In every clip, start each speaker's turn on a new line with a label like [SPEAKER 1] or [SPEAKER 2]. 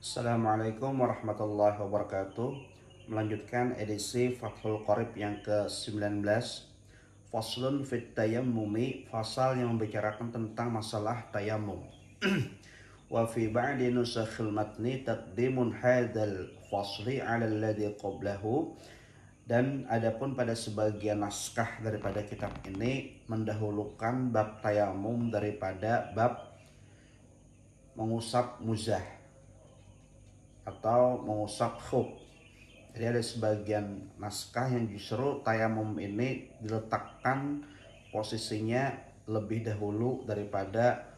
[SPEAKER 1] Assalamualaikum warahmatullahi wabarakatuh. Melanjutkan edisi Fathul Qorib yang ke-19, Faslun fit tayammumi, fasal yang membicarakan tentang masalah tayamum. Wa fi ba'di nusakhil matni taqdimun hadzal fasli 'ala alladhi qablahu. Dan adapun pada sebagian naskah daripada kitab ini mendahulukan bab tayamum daripada bab mengusap muzah atau mengusap khuf. Jadi ada sebagian naskah yang justru tayamum ini diletakkan posisinya lebih dahulu daripada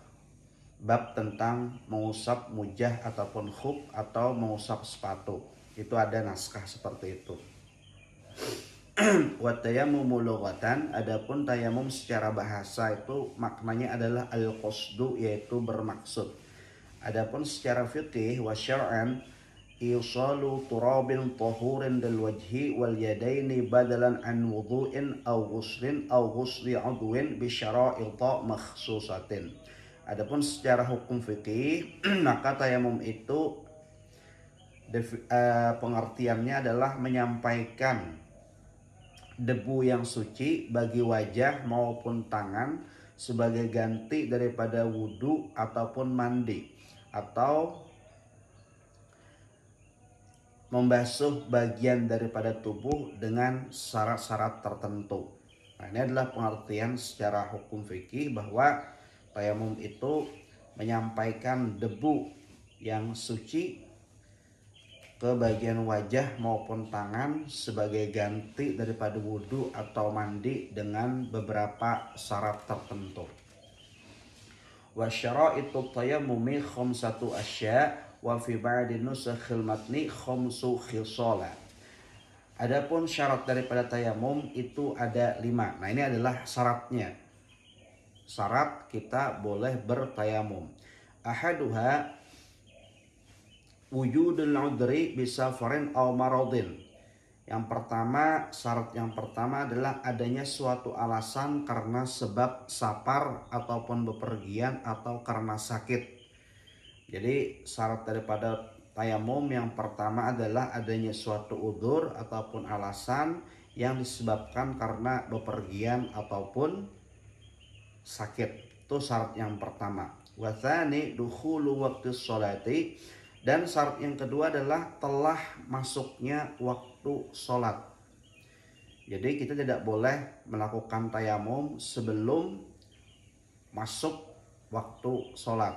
[SPEAKER 1] bab tentang mengusap mujah ataupun khuf atau mengusap sepatu. Itu ada naskah seperti itu. Wa tayammumu lughatan, adapun tayamum secara bahasa itu maknanya adalah al-qasdu, yaitu bermaksud. Adapun secara fikih wa syar'an isalu turabin tahurin dal wajhi wal yadaini badalan an wudu'in aw ghusli udwin bi syara'ita makhsusatin. Adapun secara hukum fikih maka tayamum itu pengertiannya adalah menyampaikan debu yang suci bagi wajah maupun tangan sebagai ganti daripada wudhu ataupun mandi, atau membasuh bagian daripada tubuh dengan syarat-syarat tertentu. Nah, ini adalah pengertian secara hukum fikih bahwa tayamum itu menyampaikan debu yang suci ke bagian wajah maupun tangan sebagai ganti daripada wudhu atau mandi dengan beberapa syarat tertentu. Wa syara'itu tayammumi khamsatu asya' wa fi ba'di nusakhil matni khamsu khisala. Adapun syarat daripada tayamum itu ada 5. Nah, ini adalah syaratnya. Syarat kita boleh bertayamum. Ahaduha wujudul udri bisafarin aw maradin. Yang pertama, syarat yang pertama adalah adanya suatu alasan karena sebab safar ataupun bepergian atau karena sakit. Jadi syarat daripada tayamum yang pertama adalah adanya suatu udzur ataupun alasan yang disebabkan karena bepergian ataupun sakit. Itu syarat yang pertama. Wa tsani dukhulu waqti sholati, dan syarat yang kedua adalah telah masuknya waktu sholat. Jadi kita tidak boleh melakukan tayamum sebelum masuk waktu sholat.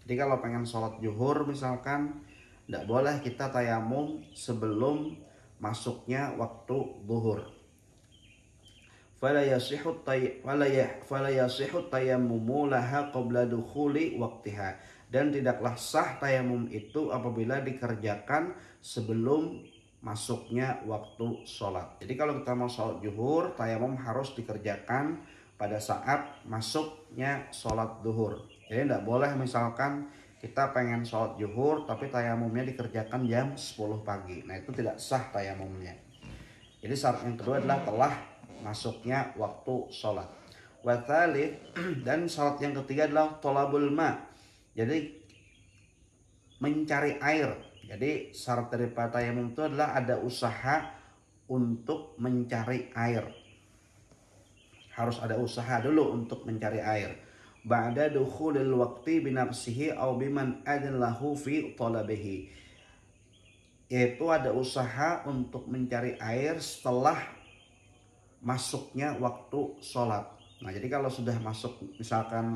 [SPEAKER 1] Jadi kalau pengen sholat zuhur misalkan, tidak boleh kita tayamum sebelum masuknya waktu zuhur. Fala yasihu tayammumu laha qabla dukhuli waqtiha, dan tidaklah sah tayamum itu apabila dikerjakan sebelum masuknya waktu sholat. Jadi kalau kita mau sholat zuhur, tayamum harus dikerjakan pada saat masuknya sholat zuhur. Jadi tidak boleh misalkan kita pengen sholat zuhur tapi tayamumnya dikerjakan jam 10 pagi. Nah, itu tidak sah tayamumnya. Jadi syarat yang kedua adalah telah masuknya waktu sholat. Wa tsalits, dan syarat yang ketiga adalah thalabul ma. Jadi mencari air. Jadi syarat daripada tayamum itu adalah ada usaha untuk mencari air. Harus ada usaha dulu untuk mencari air. Ba'da dukhulil waqti binafsihi aw biman adallahu fi talabihi. Yaitu ada usaha untuk mencari air setelah masuknya waktu sholat. Nah, jadi kalau sudah masuk, misalkan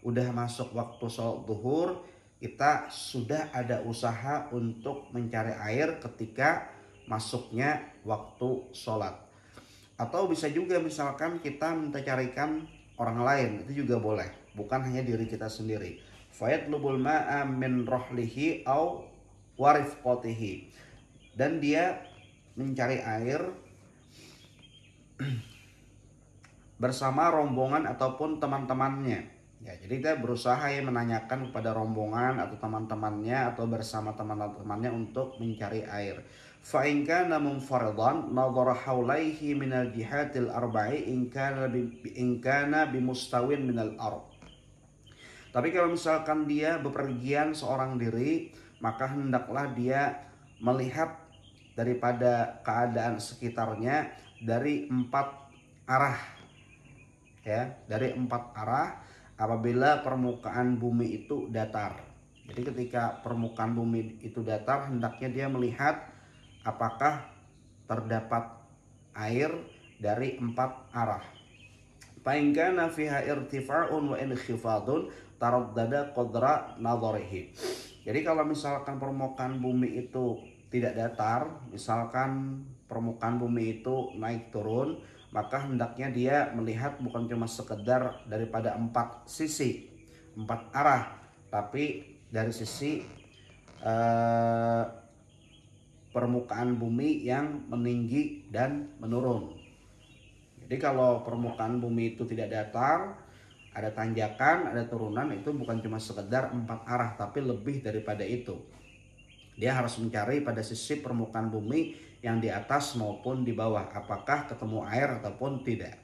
[SPEAKER 1] udah masuk waktu sholat zuhur, kita sudah ada usaha untuk mencari air ketika masuknya waktu sholat. Atau bisa juga misalkan kita minta carikan orang lain, itu juga boleh, bukan hanya diri kita sendiri. Fayatlubul ma'a min rohlihi au warifqatihi, dan dia mencari air bersama rombongan ataupun teman-temannya. Ya, jadi kita berusaha ya menanyakan kepada rombongan atau teman-temannya atau bersama teman-temannya untuk mencari air. Fa in kana munfaridan nadhara hawlaihi minal jihatil arba'i in kana bimustawin minal ard. Tapi kalau misalkan dia bepergian seorang diri, maka hendaklah dia melihat daripada keadaan sekitarnya dari 4 arah, ya, dari 4 arah apabila permukaan bumi itu datar. Jadi ketika permukaan bumi itu datar, hendaknya dia melihat apakah terdapat air dari 4 arah. Fa in kana fiha irtifa'un wa inkhifadun taraddada qadra nadharihi. Jadi kalau misalkan permukaan bumi itu tidak datar, misalkan permukaan bumi itu naik turun, maka hendaknya dia melihat bukan cuma sekedar daripada 4 sisi, 4 arah, tapi dari sisi permukaan bumi yang meninggi dan menurun. Jadi kalau permukaan bumi itu tidak datar, ada tanjakan, ada turunan, itu bukan cuma sekedar 4 arah, tapi lebih daripada itu. Dia harus mencari pada sisi permukaan bumi yang di atas maupun di bawah, apakah ketemu air ataupun tidak.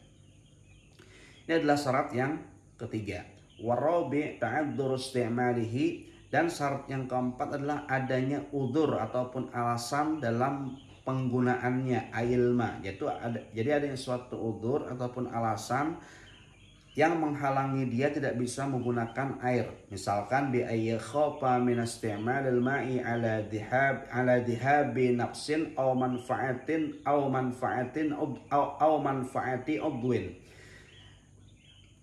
[SPEAKER 1] Ini adalah syarat yang ketiga. Warabi ta'adzur istimalihi, dan syarat yang keempat adalah adanya udzur ataupun alasan dalam penggunaannya, ailma, yaitu jadi adanya suatu udzur ataupun alasan yang menghalangi dia tidak bisa menggunakan air. Misalkan bi ayyi khafa min isti'malil ma'i ala dhihabi naqsin aw manfa'atin manfaati udwin.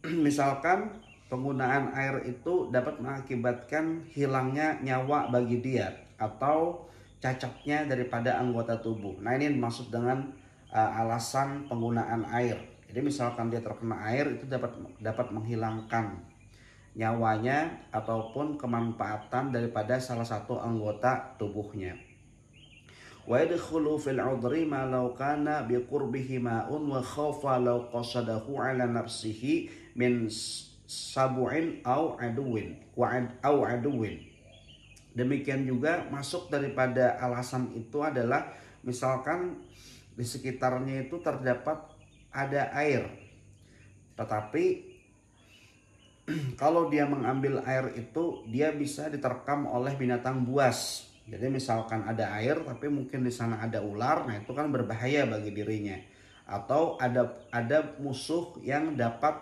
[SPEAKER 1] Misalkan penggunaan air itu dapat mengakibatkan hilangnya nyawa bagi dia atau cacatnya daripada anggota tubuh. Nah, ini dimaksud dengan alasan penggunaan air. Jadi misalkan dia terkena air, itu dapat menghilangkan nyawanya ataupun kemanfaatan daripada salah satu anggota tubuhnya. Wa yadkhulu fil 'udri ma law kana bi qurbihi ma'un wa khafa law qasadahu 'ala nafsihi min sabu'in au aduwin au aduwin. Demikian juga masuk daripada alasan itu adalah misalkan di sekitarnya itu terdapat ada air, tetapi kalau dia mengambil air itu dia bisa diterkam oleh binatang buas. Jadi misalkan ada air tapi mungkin di sana ada ular, nah itu kan berbahaya bagi dirinya. Atau ada musuh yang dapat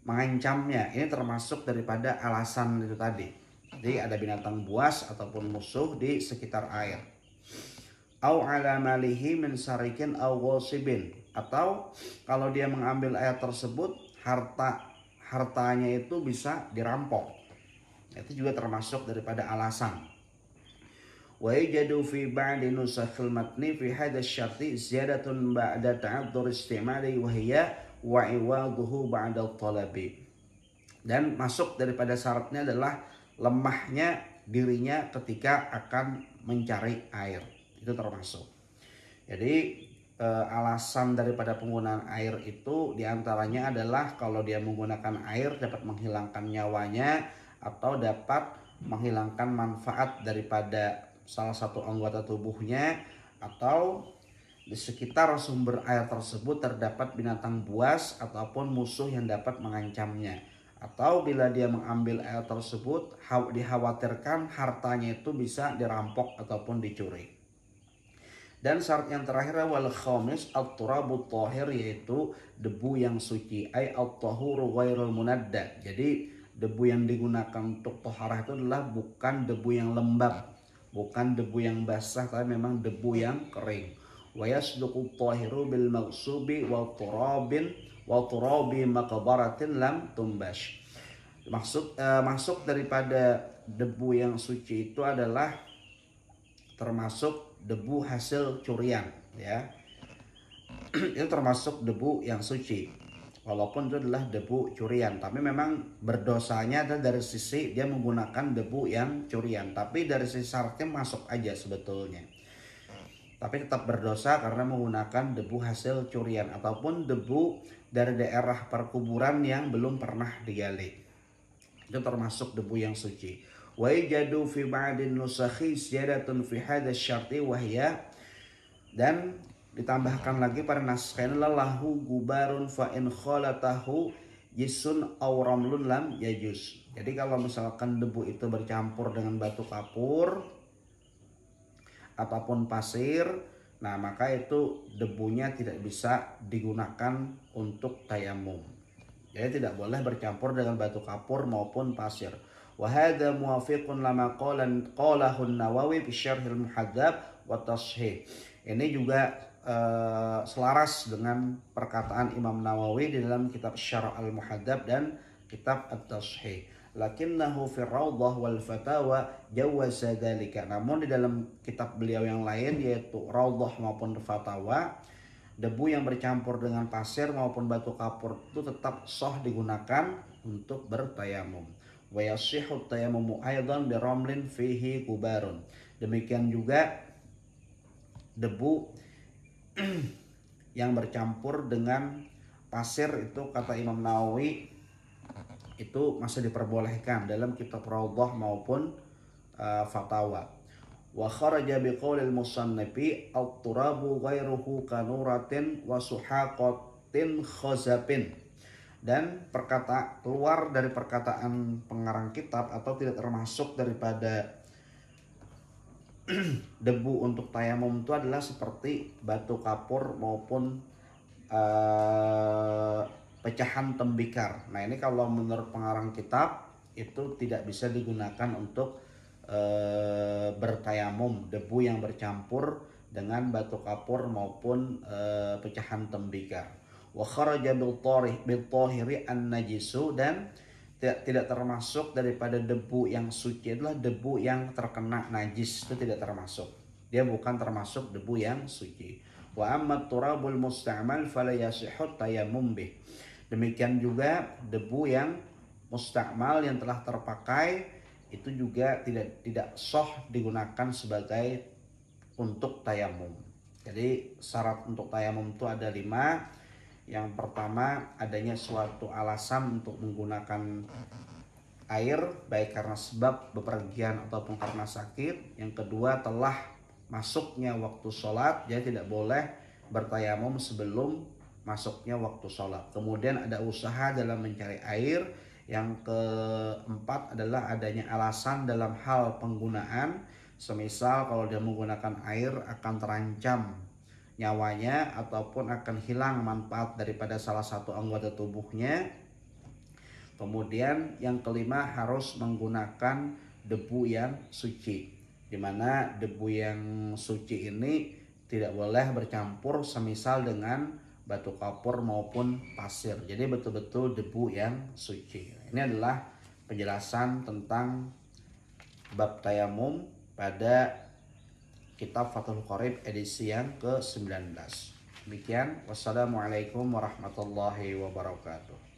[SPEAKER 1] mengancamnya. Ini termasuk daripada alasan itu tadi. Jadi ada binatang buas ataupun musuh di sekitar air. Au ala malihi min sarikin au ghasibin, atau kalau dia mengambil air tersebut hartanya itu bisa dirampok. Itu juga termasuk daripada alasan. Wa yajadu fi ba'di nusakhil matni fi hadha syarti ziyadatun ba'da ta'addur istimali wa hiya wa iwaduhu ba'da talabi. Dan masuk daripada syaratnya adalah lemahnya dirinya ketika akan mencari air, itu termasuk. Jadi alasan daripada penggunaan air itu diantaranya adalah kalau dia menggunakan air dapat menghilangkan nyawanya atau dapat menghilangkan manfaat daripada salah satu anggota tubuhnya, atau di sekitar sumber air tersebut terdapat binatang buas ataupun musuh yang dapat mengancamnya, atau bila dia mengambil air tersebut dikhawatirkan hartanya itu bisa dirampok ataupun dicuri. Dan syarat yang terakhir wal khamis at-turabut thahir, yaitu debu yang suci, ay at-tahuru ghairul munadda. Jadi debu yang digunakan untuk taharah itu adalah bukan debu yang lembab, bukan debu yang basah, tapi memang debu yang kering. Wa yasduqu at-tahiru bil maghsubi wa turabi maqbaratin lam tumbash. Masuk daripada debu yang suci itu adalah termasuk debu hasil curian, ya. Itu termasuk debu yang suci, walaupun itu adalah debu curian, tapi memang berdosanya adalah dari sisi dia menggunakan debu yang curian, tapi dari sisi syaratnya masuk aja sebetulnya. Tapi tetap berdosa karena menggunakan debu hasil curian ataupun debu dari daerah perkuburan yang belum pernah digali. Itu termasuk debu yang suci. Wa yajadu fi ba'din nusakhi ziyadatun fi hadha syarti wa hiya, dan ditambahkan lagi pada naskah lahu gubarun fa in khalatahu jisun aw ramlun lam yajuz. Jadi kalau misalkan debu itu bercampur dengan batu kapur ataupun pasir, nah maka itu debunya tidak bisa digunakan untuk tayamum. Jadi tidak boleh bercampur dengan batu kapur maupun pasir. Wa hadza muwafiqun lama qalahu an-Nawawi fi Syarhil Muhadzab wa Tashih. Ini juga selaras dengan perkataan Imam Nawawi di dalam kitab Syarh al-Muhadzab dan kitab At-Tashih. Lakinnahu fi Rawdah wal Fatawa jawaza dzalika. Namun di dalam kitab beliau yang lain yaitu Rawdah maupun Fatawa, debu yang bercampur dengan pasir maupun batu kapur itu tetap sah digunakan untuk bertayamum. Wa yasihhu tayammumu aidan bi ramlin fihi kubarun. Demikian juga debu yang bercampur dengan pasir itu kata Imam Nawawi itu masih diperbolehkan dalam kitab Rawdah maupun Fatawa. Wa kharaja biqaulil musannifi at-turabu ghairuhu kanuratin wa suhaqatin khazapin. Dan keluar dari perkataan pengarang kitab atau tidak termasuk daripada debu untuk tayamum itu adalah seperti batu kapur maupun pecahan tembikar. Nah ini kalau menurut pengarang kitab itu tidak bisa digunakan untuk bertayamum, debu yang bercampur dengan batu kapur maupun pecahan tembikar. Wa kharaja bil tahiri an-najisu, dan tidak termasuk daripada debu yang suci adalah debu yang terkena najis, itu tidak termasuk. Dia bukan termasuk debu yang suci. Wa amma turabul musta'mal fala yasihhu tayammum bih. Demikian juga debu yang musta'mal yang telah terpakai itu juga tidak sah digunakan sebagai untuk tayamum. Jadi syarat untuk tayamum itu ada 5. Yang pertama, adanya suatu alasan untuk menggunakan air baik karena sebab bepergian ataupun karena sakit. Yang kedua, telah masuknya waktu sholat, jadi tidak boleh bertayamum sebelum masuknya waktu sholat. Kemudian ada usaha dalam mencari air. Yang keempat adalah adanya alasan dalam hal penggunaan, semisal kalau dia menggunakan air akan terancam nyawanya ataupun akan hilang manfaat daripada salah satu anggota tubuhnya. Kemudian yang kelima, harus menggunakan debu yang suci, dimana debu yang suci ini tidak boleh bercampur semisal dengan batu kapur maupun pasir. Jadi betul-betul debu yang suci. Ini adalah penjelasan tentang bab tayamum pada kitab Fathul Qorib edisi yang ke-19. Demikian, wassalamualaikum warahmatullahi wabarakatuh.